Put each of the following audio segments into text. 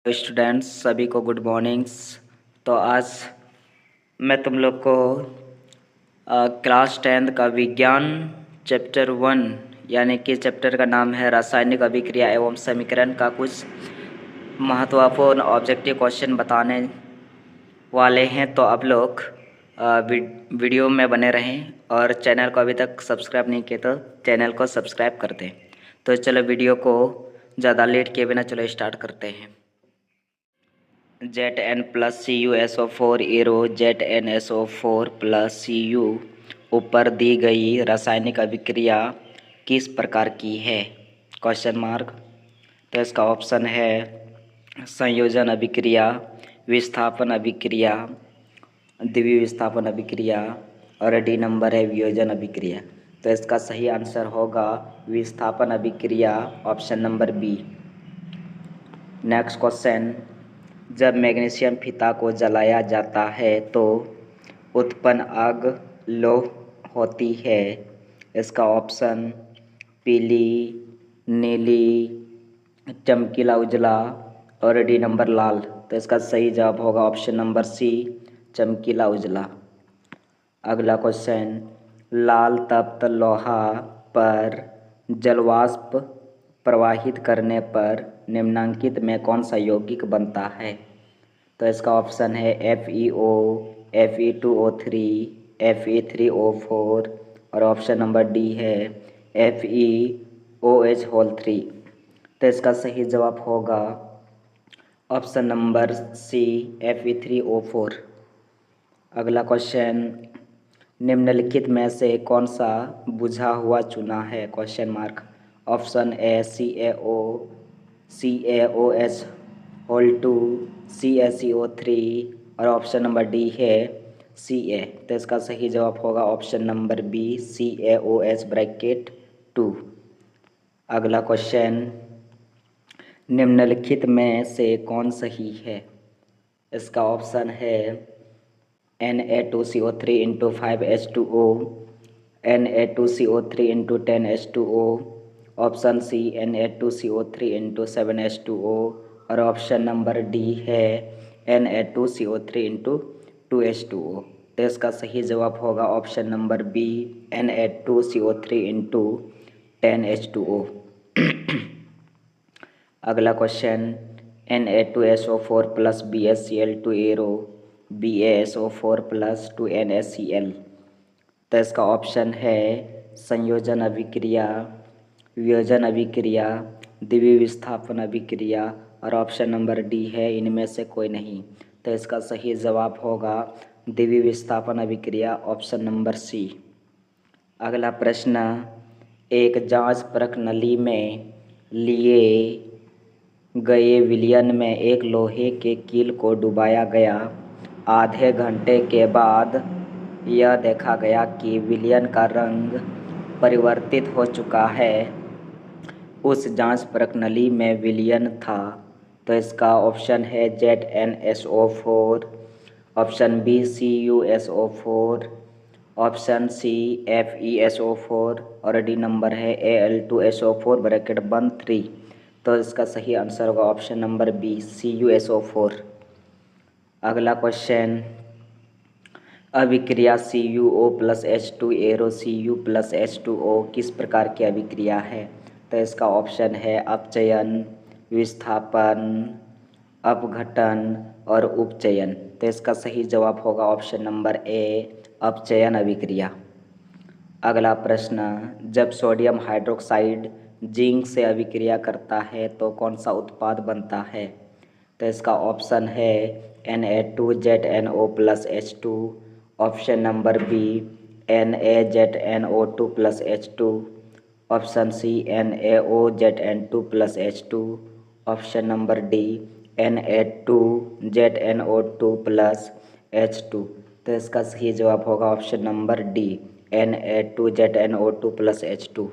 Students सभी को good mornings. तो आज मैं तुम लोग को क्लास 10th का विज्ञान चैप्टर 1 यानी कि चैप्टर का नाम है रासायनिक अभिक्रिया एवं समीकरण का कुछ महत्वपूर्ण ऑब्जेक्टिव क्वेश्चन बताने वाले हैं। तो आप लोग वीडियो में बने रहें और चैनल को अभी तक सब्सक्राइब नहीं किया तो चैनल को सब्सक्राइब कर दें। तो चलो वीडियो को ज़्यादा लेट किए बिना चलो स्टार्ट करते हैं। Zn plus CuSO4 arrow ZnSO4 plus Cu ऊपर दी गई रासायनिक अभिक्रिया किस प्रकार की है? Question mark. तो इसका ऑप्शन है संयोजन अभिक्रिया, विस्थापन अभिक्रिया, द्वितीय विस्थापन अभिक्रिया और डी नंबर है वियोजन अभिक्रिया। तो इसका सही आंसर होगा विस्थापन अभिक्रिया, option number B. Next question, जब मैग्नीशियम फीता को जलाया जाता है तो उत्पन्न आग लौह होती है। इसका ऑप्शन पीली, नीली, चमकीला उजला और डी नंबर लाल। तो इसका सही जवाब होगा ऑप्शन नंबर सी, चमकीला उजला। अगला क्वेश्चन, लाल तप्त लोहा पर जलवाष्प प्रवाहित करने पर निम्नलिखित में कौन सा यौगिक बनता है? तो इसका ऑप्शन है FeO, Fe2O3, Fe3O4 और ऑप्शन नंबर डी है FeOH3। तो इसका सही जवाब होगा ऑप्शन नंबर सी, Fe3O4। अगला क्वेश्चन, निम्नलिखित में से कौन सा बुझा हुआ चूना है? Question mark. Option A CaOH2, CaCO3 और ऑप्शन नंबर डी है Ca। तो इसका सही जवाब होगा ऑप्शन नंबर बी, CaOH2। अगला क्वेश्चन, निम्नलिखित में से कौन सही है? इसका ऑप्शन है Na2CO3 into 5H2O, Na2CO3 into 10H2O, option C Na2CO3 into 7H2O और ऑप्शन नंबर डी है Na2CO3 इंटू 2H2O। तो इसका सही जवाब होगा option number B, Na2CO3 into 10H2O। अगला question, Na2SO4 plus BaCl2 arrow BaSO4 plus 2NaCl। तो इसका ऑप्शन है संयोजन अभिक्रिया, वियोजन अभिक्रिया, द्वितीय विस्थापन अभिक्रिया और ऑप्शन नंबर डी है इनमें से कोई नहीं। तो इसका सही जवाब होगा द्वितीय विस्थापन अभिक्रिया, ऑप्शन नंबर सी। अगला प्रश्न, एक जांच प्रणाली में लिए गए विलयन में एक लोहे के कील को डुबाया गया। आधे घंटे के बाद यह देखा गया कि विलयन का रंग परिवर्तित हो चुका है। उस जांच प्रणाली में विलयन था। तो इसका ऑप्शन है ZnSO4, option B CuSO4, option C FeSO4 और डी नंबर है Al2SO4 ब्रैकेट बंद 3। तो इसका सही आंसर होगा ऑप्शन नंबर बी, CuSO4। अगला क्वेश्चन, अभिक्रिया CuO plus H2 arrow Cu plus H2O किस प्रकार की अभिक्रिया है? तो इसका ऑप्शन है अपचयन, विस्थापन, अपघटन और उपचयन। तो इसका सही जवाब होगा ऑप्शन नंबर ए, अपचयन अभिक्रिया। अगला प्रश्न, जब सोडियम हाइड्रोक्साइड जिंक से अभिक्रिया करता है तो कौन सा उत्पाद बनता है? तो इसका ऑप्शन है Na2ZnO plus H2, option number B NaZnO2 plus H2, option C NaOZn2 plus H2, option number D Na2ZnO2 plus H2। तो इसका सही जवाब होगा option number D, Na2ZnO2 plus H2।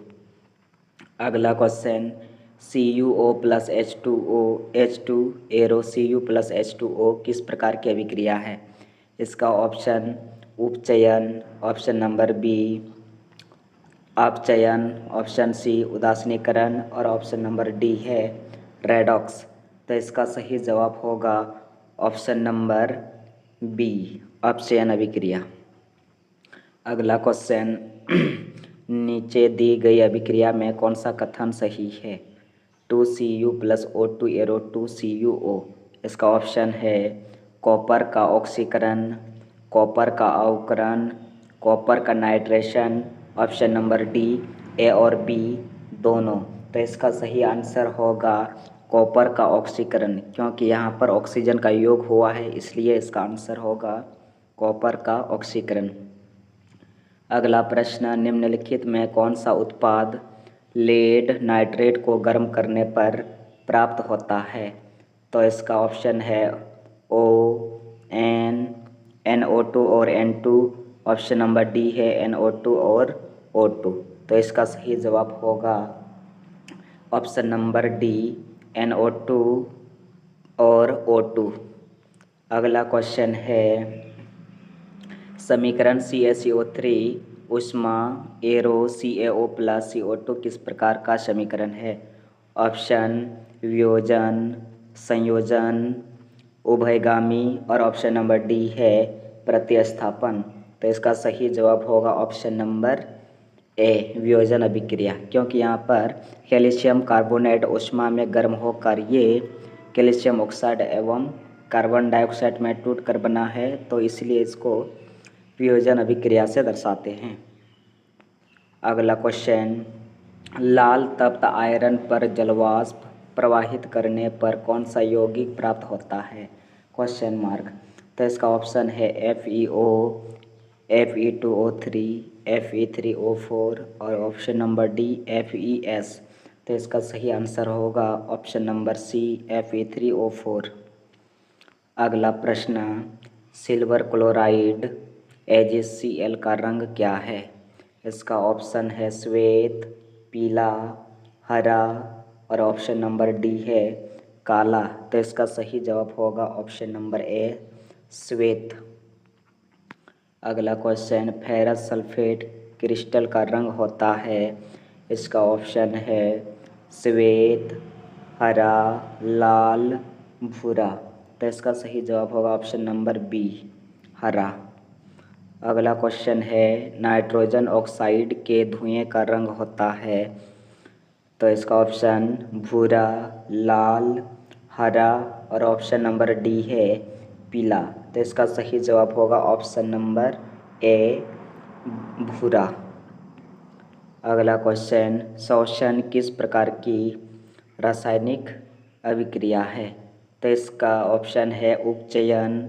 अगला question, CuO plus H2 arrow Cu plus H2O किस प्रकार की अभिक्रिया है? इसका ऑप्शन उपचयन, ऑप्शन नंबर बी अपचयन, ऑप्शन सी उदासीनीकरण और ऑप्शन नंबर डी है रेडॉक्स। तो इसका सही जवाब होगा ऑप्शन नंबर बी, अपचयन अभिक्रिया। अगला क्वेश्चन, नीचे दी गई अभिक्रिया में कौन सा कथन सही है? 2Cu plus O2 arrow 2CuO। इसका ऑप्शन है कॉपर का ऑक्सीकरण, कॉपर का अवकरण, कॉपर का नाइट्रेशन। ऑप्शन नंबर डी, ए और बी दोनों। तो इसका सही आंसर होगा कॉपर का ऑक्सीकरण, क्योंकि यहाँ पर ऑक्सीजन का योग हुआ है, इसलिए इसका आंसर होगा कॉपर का ऑक्सीकरण। अगला प्रश्न, निम्नलिखित में कौन सा उत्पाद लेड नाइट्रेट को गर्म करने पर प्राप्त होता है? तो इसका ऑप्शन है O, N, NO2 और N2। ऑप्शन नंबर डी है NO2 और O2। तो इसका सही जवाब होगा ऑप्शन नंबर डी, NO2 और O2। अगला क्वेश्चन है, समीकरण CaCO3 ऊष्मा एरो CaO प्लस CO2 किस प्रकार का समीकरण है? ऑप्शन वियोजन, संयोजन, उभयगामी और ऑप्शन नंबर डी है प्रतिस्थापन। तो इसका सही जवाब होगा ऑप्शन नंबर ए, वियोजन अभिक्रिया, क्योंकि यहाँ पर कैल्शियम कार्बोनेट ऊष्मा में गर्म होकर ये कैल्शियम ऑक्साइड एवं कार्बन डाइऑक्साइड में टूटकर बना है, तो इसलिए इसको वियोजन अभिक्रिया से दर्शाते हैं। अगला क्वेश्चन, लाल तप्त आयरन पर जलवाष्प प्रवाहित करने पर कौन सा यौगिक प्राप्त होता है? Question mark. तो इसका ऑप्शन है FeO, Fe2O3, Fe3O4 और ऑप्शन नंबर डी FeS। तो इसका सही आंसर होगा ऑप्शन नंबर सी, Fe3O4। अगला प्रश्न, सिल्वर क्लोराइड AgCl का रंग क्या है? इसका ऑप्शन है श्वेत, पीला, हरा और ऑप्शन नंबर डी है काला। तो इसका सही जवाब होगा ऑप्शन नंबर ए, श्वेत। अगला क्वेश्चन, फेरस सल्फेट क्रिस्टल का रंग होता है? इसका ऑप्शन है श्वेत, हरा, लाल, भूरा। तो इसका सही जवाब होगा ऑप्शन नंबर बी, हरा। अगला क्वेश्चन है, नाइट्रोजन ऑक्साइड के धुएं का रंग होता है? तो इसका ऑप्शन भूरा, लाल, हरा और ऑप्शन नंबर डी है पीला। तो इसका सही जवाब होगा ऑप्शन नंबर ए, भूरा। अगला क्वेश्चन, शोषण किस प्रकार की रासायनिक अभिक्रिया है? तो इसका ऑप्शन है उपचयन,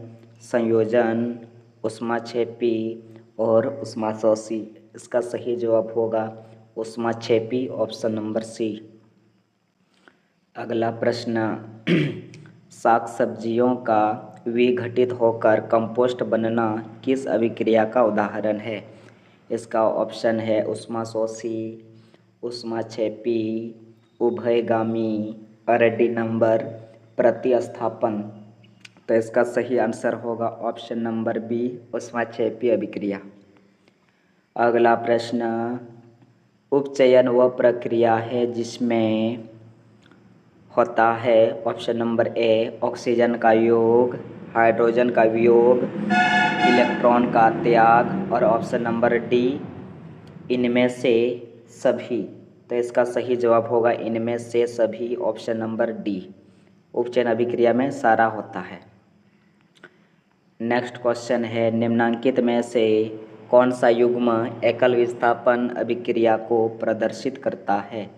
संयोजन, ऊष्माक्षेपी और ऊष्माशोषी। इसका सही जवाब होगा ऊष्माक्षेपी, ऑप्शन नंबर सी। अगला प्रश्न, साग सब्जियों का विघटित होकर कंपोस्ट बनना किस अभिक्रिया का उदाहरण है? इसका ऑप्शन है ऊष्माशोषी, ऊष्माक्षेपी, उभयगामी और डी नंबर प्रतिस्थापन। तो इसका सही आंसर होगा ऑप्शन नंबर बी, ऊष्माक्षेपी अभिक्रिया। अगला प्रश्न, उपचयन वह प्रक्रिया है जिसमें होता है ऑप्शन नंबर ए ऑक्सीजन का योग, हाइड्रोजन का वियोग, इलेक्ट्रॉन का त्याग और ऑप्शन नंबर डी इनमें से सभी। तो इसका सही जवाब होगा इनमें से सभी, ऑप्शन नंबर डी। उपचयन अभिक्रिया में सारा होता है। नेक्स्ट क्वेश्चन है, निम्नांकित में से कौन सा युग्म एकल विस्थापन अभिक्रिया को प्रदर्शित करता है?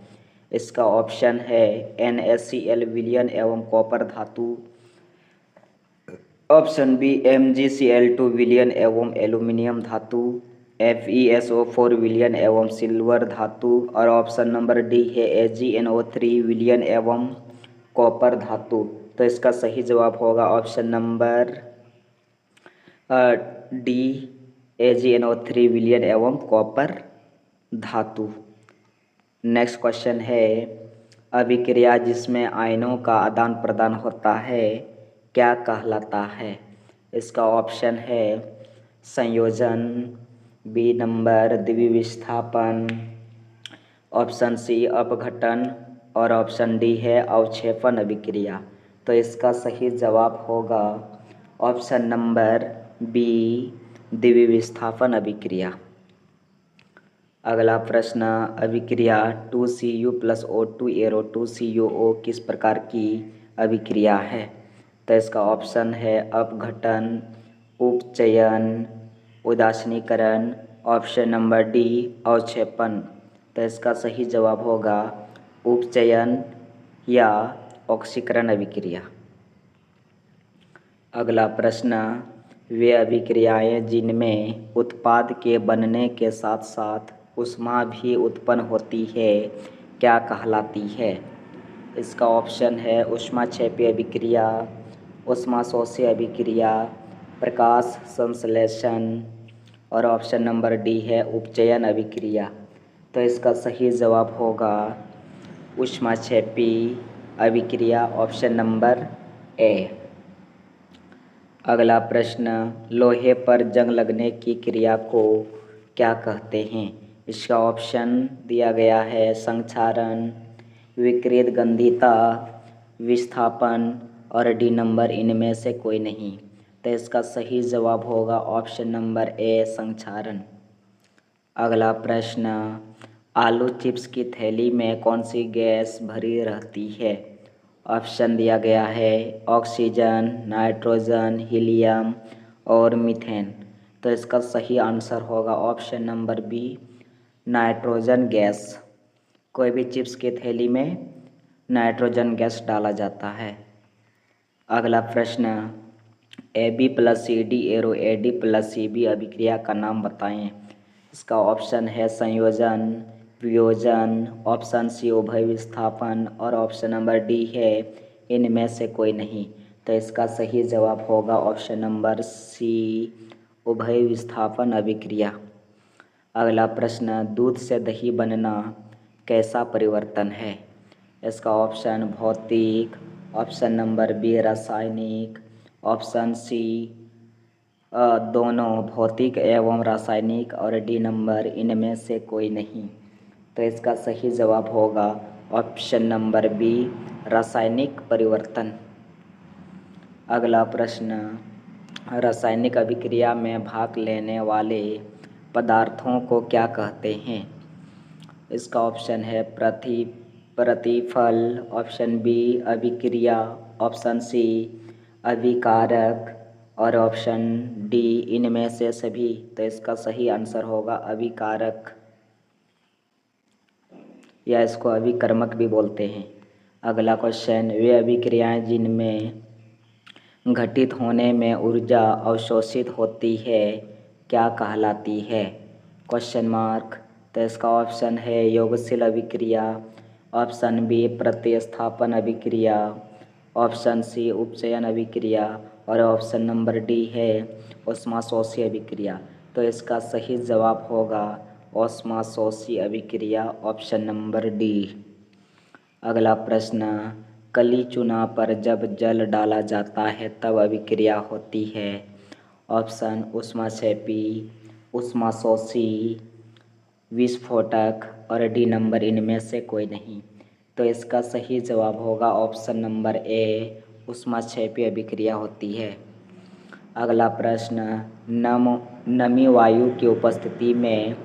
इसका ऑप्शन है NaCl विलयन एवं कॉपर धातु, ऑप्शन बी MgCl2 विलयन एवं एल्यूमिनियम धातु, FeSO4 विलयन एवं सिल्वर धातु और ऑप्शन नंबर डी है AgNO3 विलयन एवं कॉपर धातु। तो इसका सही जवाब होगा ऑप्शन नंबर डी AgNO3 विलयन एवं कॉपर धातु। नेक्स्ट क्वेश्चन है, अभिक्रिया जिसमें आयनों का आदान प्रदान होता है क्या कहलाता है? इसका ऑप्शन है संयोजन, बी नंबर द्विविस्थापन, ऑप्शन सी अपघटन और ऑप्शन डी है अवक्षेपण अभिक्रिया। तो इसका सही जवाब होगा ऑप्शन नंबर बी, द्विविस्थापन अभिक्रिया। अगला प्रश्न, अभिक्रिया 2Cu + O2 एरो 2CuO किस प्रकार की अभिक्रिया है? तो इसका ऑप्शन है अपघटन, उपचयन, उदासीनीकरण, ऑप्शन नंबर डी अवक्षेपण। तो इसका सही जवाब होगा उपचयन या ऑक्सीकरण अभिक्रिया। अगला प्रश्न, वे अभिक्रियाएं जिनमें उत्पाद के बनने के साथ साथ ऊष्मा भी उत्पन्न होती है क्या कहलाती है? इसका ऑप्शन है ऊष्माक्षेपी अभिक्रिया, ऊष्माशोषी अभिक्रिया, प्रकाश संश्लेषण और ऑप्शन नंबर डी है उपचयन अभिक्रिया। तो इसका सही जवाब होगा ऊष्माक्षेपी अभिक्रिया, ऑप्शन नंबर ए। अगला प्रश्न, लोहे पर जंग लगने की क्रिया को क्या कहते हैं? इसका ऑप्शन दिया गया है संक्षारण, विकृत गंधिता, विस्थापन और डी नंबर इनमें से कोई नहीं। तो इसका सही जवाब होगा ऑप्शन नंबर ए संक्षारण। अगला प्रश्न, आलू चिप्स की थैली में कौन सी गैस भरी रहती है? ऑप्शन दिया गया है ऑक्सीजन, नाइट्रोजन, हीलियम और मीथेन। तो इसका सही आंसर होगा option number B, nitrogen gas. कोई भी चिप्स की थैली में नाइट्रोजन गैस डाला जाता है। अगला प्रश्न, AB+CD एरो AD+CB अभिक्रिया का नाम बताएं। इसका ऑप्शन है संयोजन, वियोजन, ऑप्शन सी उभय विस्थापन और ऑप्शन नंबर डी है इनमें से कोई नहीं। तो इसका सही जवाब होगा ऑप्शन नंबर सी, उभय विस्थापन अभिक्रिया। अगला प्रश्न, दूध से दही बनना कैसा परिवर्तन है? इसका ऑप्शन भौतिक, ऑप्शन नंबर बी रासायनिक, ऑप्शन सी दोनों भौतिक एवं रासायनिक और डी नंबर इनमें से कोई नहीं। तो इसका सही जवाब होगा ऑप्शन नंबर बी, रासायनिक परिवर्तन। अगला प्रश्न, रासायनिक अभिक्रिया में भाग लेने वाले पदार्थों को क्या कहते हैं? इसका ऑप्शन है प्रतिफल, ऑप्शन बी अभिक्रिया, ऑप्शन सी अभिकारक और ऑप्शन डी इनमें से सभी। तो इसका सही आंसर होगा अभिकारक या इसको अभिकर्मक भी बोलते हैं। अगला क्वेश्चन, वे अभिक्रियाएं जिनमें घटित होने में ऊर्जा अवशोषित होती है क्या कहलाती है? Question mark. तो इसका ऑप्शन है योगशील अभिक्रिया, ऑप्शन बी प्रतिस्थापन अभिक्रिया, ऑप्शन सी उपचयन अभिक्रिया और ऑप्शन नंबर डी है ऊष्माशोषी अभिक्रिया। तो इसका सही जवाब होगा ऊष्माशोषी अभिक्रिया, ऑप्शन नंबर डी। अगला प्रश्न, कली चूना पर जब जल डाला जाता है तब अभिक्रिया होती है। ऑप्शन ऊष्माक्षेपी, ऊष्माशोषी, विस्फोटक और डी नंबर इनमें से कोई नहीं। तो इसका सही जवाब होगा ऑप्शन नंबर ए, ऊष्माक्षेपी अभिक्रिया होती है। अगला प्रश्न, नमी वायु की उपस्थिति में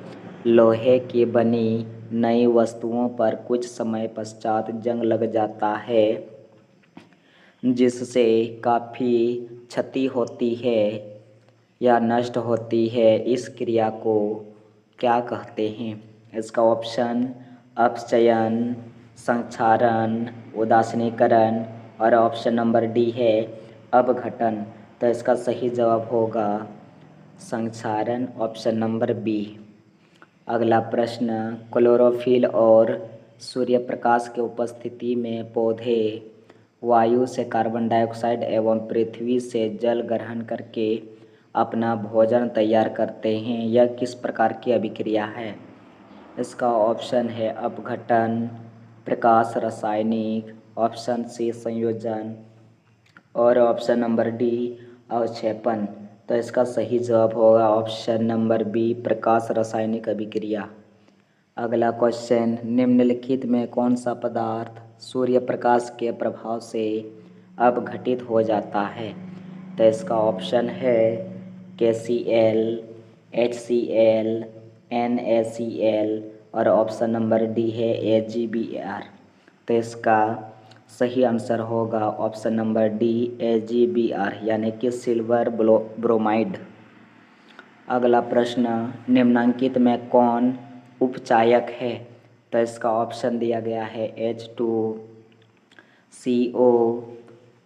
लोहे की बनी नई वस्तुओं पर कुछ समय पश्चात जंग लग जाता है जिससे काफ़ी क्षति होती है या नष्ट होती है, इस क्रिया को क्या कहते हैं? इसका ऑप्शन अपचयन, संक्षारण, उदासीनीकरण और ऑप्शन नंबर डी है अपघटन। तो इसका सही जवाब होगा संक्षारण, ऑप्शन नंबर बी। अगला प्रश्न, क्लोरोफिल और सूर्य प्रकाश के उपस्थिति में पौधे वायु से कार्बन डाइऑक्साइड एवं पृथ्वी से जल ग्रहण करके अपना भोजन तैयार करते हैं। यह किस प्रकार की अभिक्रिया है? इसका ऑप्शन है अपघटन, प्रकाश रासायनिक, ऑप्शन सी संयोजन और ऑप्शन नंबर डी अवक्षेपण। तो इसका सही जवाब होगा ऑप्शन नंबर बी, प्रकाश रासायनिक अभिक्रिया। अगला क्वेश्चन, निम्नलिखित में कौन सा पदार्थ सूर्य प्रकाश के प्रभाव से अपघटित हो जाता है। तो इसका ऑप्शन है KCl, HCl, NaCl और ऑप्शन नंबर डी है AgBr। तो इसका सही आंसर होगा ऑप्शन नंबर डी AgBr यानी कि सिल्वर ब्रोमाइड। अगला प्रश्न, निम्नांकित में कौन उपचायक है? तो इसका ऑप्शन दिया गया है H2CO,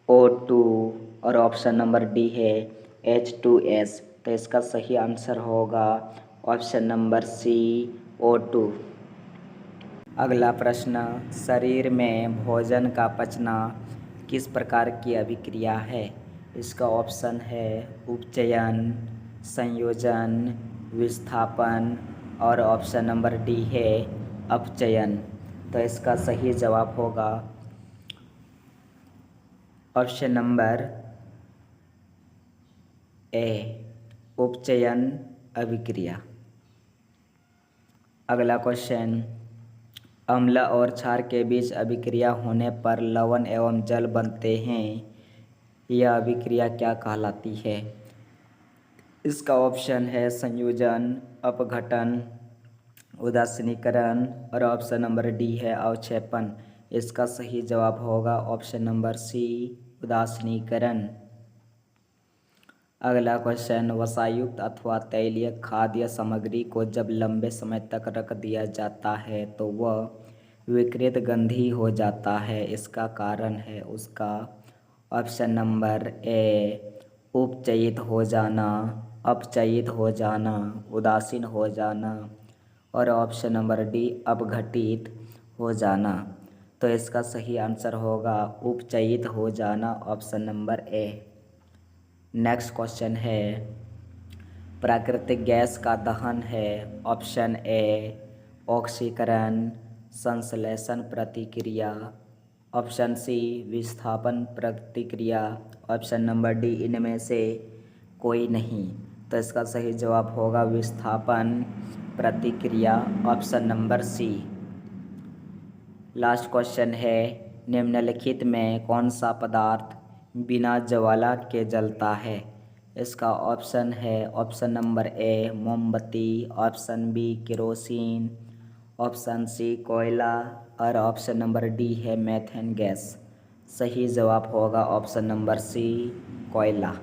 O2 और ऑप्शन नंबर डी है H2S। तो इसका सही आंसर होगा ऑप्शन नंबर सी O2। अगला प्रश्न, शरीर में भोजन का पचना किस प्रकार की अभिक्रिया है? इसका ऑप्शन है उपचयन, संयोजन, विस्थापन और ऑप्शन नंबर डी है अपचयन। तो इसका सही जवाब होगा ऑप्शन नंबर ए उपचयन अभिक्रिया। अगला क्वेश्चन, अम्ल और क्षार के बीच अभिक्रिया होने पर लवण एवं जल बनते हैं, यह अभिक्रिया क्या कहलाती है? इसका ऑप्शन है संयोजन, अपघटन, उदासीनीकरण और ऑप्शन नंबर डी है अवक्षेपण। इसका सही जवाब होगा ऑप्शन नंबर सी उदासीनीकरण। अगला क्वेश्चन, वसायुक्त अथवा तैलीय खाद्य सामग्री को जब लंबे समय तक रख दिया जाता है तो वह विकृत गंधी हो जाता है, इसका कारण है उसका ऑप्शन नंबर ए उपचयित हो जाना, अपचयित हो जाना, उदासीन हो जाना और ऑप्शन नंबर डी अपघटित हो जाना। तो इसका सही आंसर होगा उपचयित हो जाना, ऑप्शन नंबर ए। नेक्स्ट क्वेश्चन है, प्राकृतिक गैस का दहन है ऑप्शन ए ऑक्सीकरण, संश्लेषण प्रतिक्रिया, ऑप्शन सी विस्थापन प्रतिक्रिया, ऑप्शन नंबर डी इनमें से कोई नहीं। तो इसका सही जवाब होगा विस्थापन प्रतिक्रिया, option number C. Last question है, निम्नलिखित में कौन सा पदार्थ बिना ज्वाला के जलता है? इसका ऑप्शन है ऑप्शन नंबर ए मोमबत्ती, option B kerosene, option C कोयला और ऑप्शन नंबर डी है मेथेन गैस। सही जवाब होगा ऑप्शन नंबर सी कोयला।